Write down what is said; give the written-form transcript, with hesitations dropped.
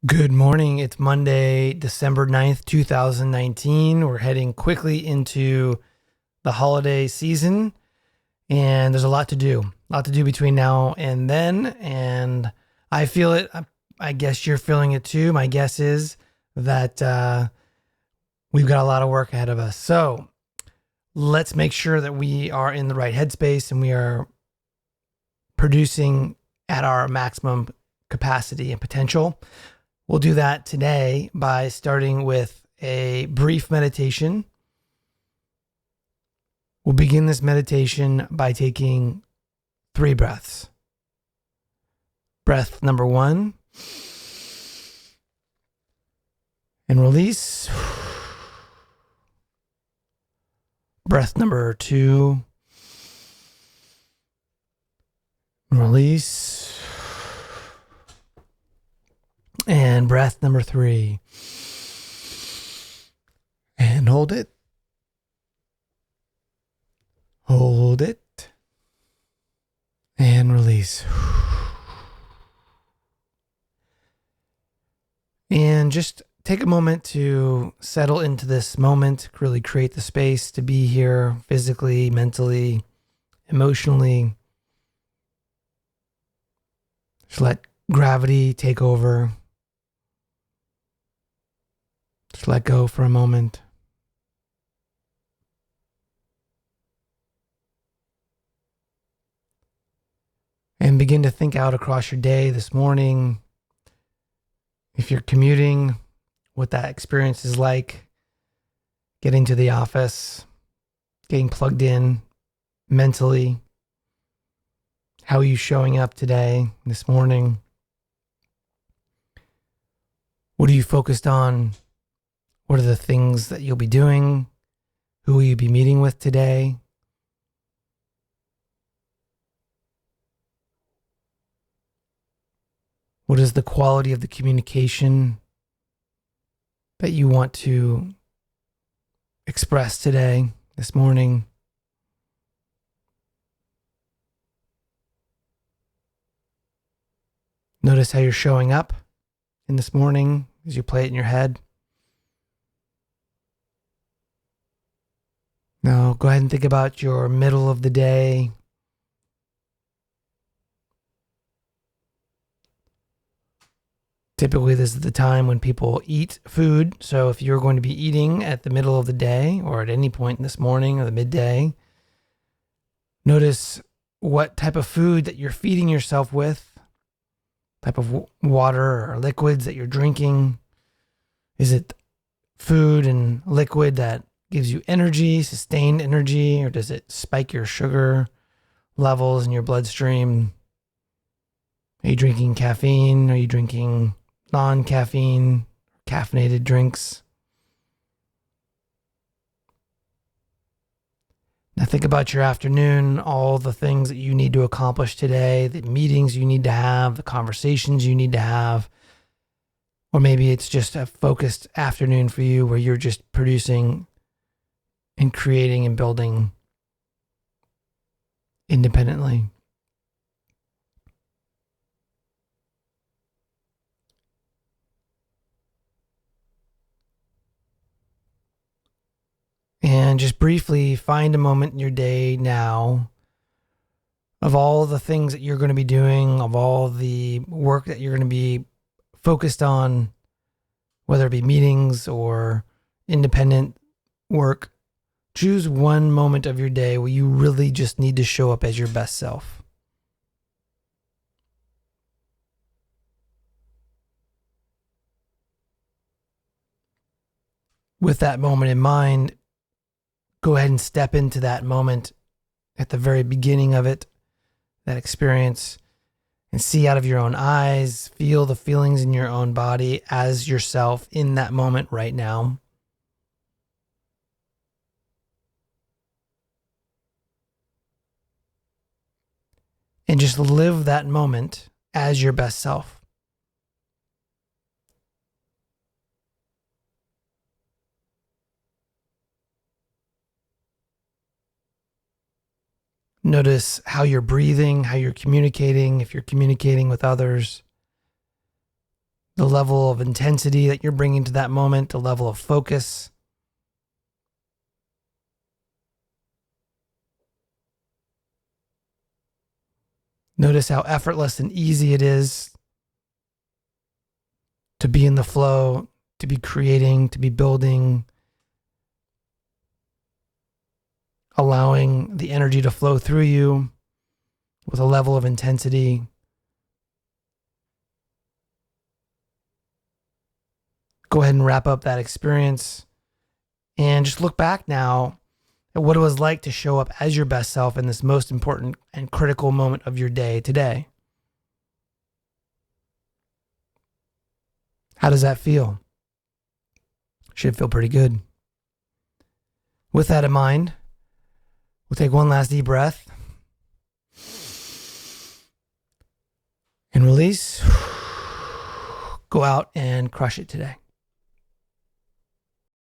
Good morning. It's Monday, December 9th, 2019. We're heading quickly into the holiday season, and there's a lot to do. A lot to do between now and then, and I feel it. I guess you're feeling it too. My guess is that we've got a lot of work ahead of us. So let's make sure that we are in the right headspace and we are producing at our maximum capacity and potential. We'll do that today by starting with a brief meditation. We'll begin this meditation by taking 3 breaths. Breath number 1, and release. Breath number 2, and release. And breath number 3, and hold it, and release. And just take a moment to settle into this moment, really create the space to be here physically, mentally, emotionally. Just let gravity take over. Just let go for a moment. And begin to think out across your day this morning. If you're commuting, what that experience is like. Getting to the office, getting plugged in mentally. How are you showing up today, this morning? What are you focused on? What are the things that you'll be doing? Who will you be meeting with today? What is the quality of the communication that you want to express today, this morning? Notice how you're showing up in this morning as you play it in your head. Now go ahead and think about your middle of the day. Typically, this is the time when people eat food. So if you're going to be eating at the middle of the day or at any point in this morning or the midday, notice what type of food that you're feeding yourself with, type of water or liquids that you're drinking. Is it food and liquid that gives you energy, sustained energy, or does it spike your sugar levels in your bloodstream? Are you drinking caffeine? Are you drinking non-caffeine, caffeinated drinks? Now think about your afternoon, all the things that you need to accomplish today, the meetings you need to have, the conversations you need to have. Or maybe it's just a focused afternoon for you where you're just producing and creating and building independently. And just briefly find a moment in your day now of all the things that you're going to be doing, of all the work that you're going to be focused on, whether it be meetings or independent work. Choose one moment of your day where you really just need to show up as your best self. With that moment in mind, go ahead and step into that moment at the very beginning of it, that experience, and see out of your own eyes, feel the feelings in your own body as yourself in that moment right now. And just live that moment as your best self. Notice how you're breathing, how you're communicating, if you're communicating with others. the level of intensity that you're bringing to that moment, the level of focus. Notice how effortless and easy it is to be in the flow, to be creating, to be building, allowing the energy to flow through you with a level of intensity. Go ahead and wrap up that experience and just look back now at what it was like to show up as your best self in this most important and critical moment of your day today. How does that feel? Should feel pretty good. With that in mind, we'll take one last deep breath and release. Go out and crush it today.